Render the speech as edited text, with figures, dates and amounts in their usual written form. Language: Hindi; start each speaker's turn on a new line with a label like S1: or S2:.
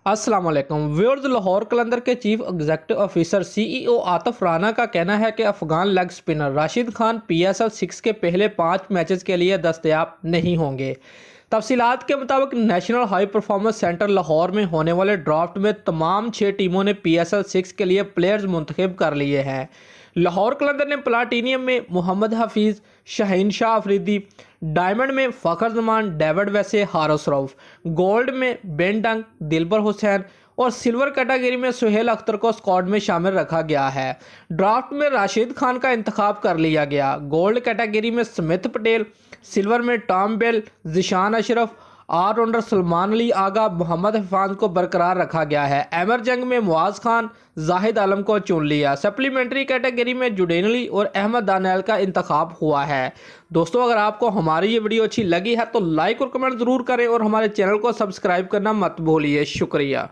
S1: अस्सलाम वालेकुम व्यूअर्स। लाहौर कलंदर के chief executive officer CEO Atif Rana का कहना है कि Afghan leg spinner Rashid Khan PSL 6 के पहले 5 मैचेस के लिए दस्तयाब नहीं होंगे। तफसीलात के मुताबिक national high performance centre Lahore में होने वाले ड्राफ्ट में तमाम 6 टीमों ने पीएसएल 6 के लिए प्लेयर्स मुंतखब कर लिए हैं। लाहौर कलंदर ने प्लाटीनियम में मोहम्मद हफीज़, शाहीन शाह अफरीदी, डायमंड में फ़खर जमान, डेविड वैसे, हारिस रऊफ, गोल्ड में बेन डंग, दिलबर हुसैन और सिल्वर कैटेगरी में सुहेल अख्तर को स्क्वाड में शामिल रखा गया है। ड्राफ्ट में राशिद खान का इंतखाब कर लिया गया। गोल्ड कैटेगरी में स्मिथ पटेल, सिल्वर में Tom Bell, Zeeshan Ashraf, allrounder Salman Ali Agha, Mohammad Hafeez को बरकरार रखा गया है। एमर जंग में मुआज खान, जाहिद आलम को चुन लिया। सप्लीमेंट्री कैटेगरी में जुडैन अली और अहमद दानियल का इंतखाब हुआ है। दोस्तों, अगर आपको हमारी ये वीडियो अच्छी लगी है तो लाइक और कमेंट ज़रूर करें और हमारे चैनल को सब्सक्राइब करना मत भूलिए। शुक्रिया।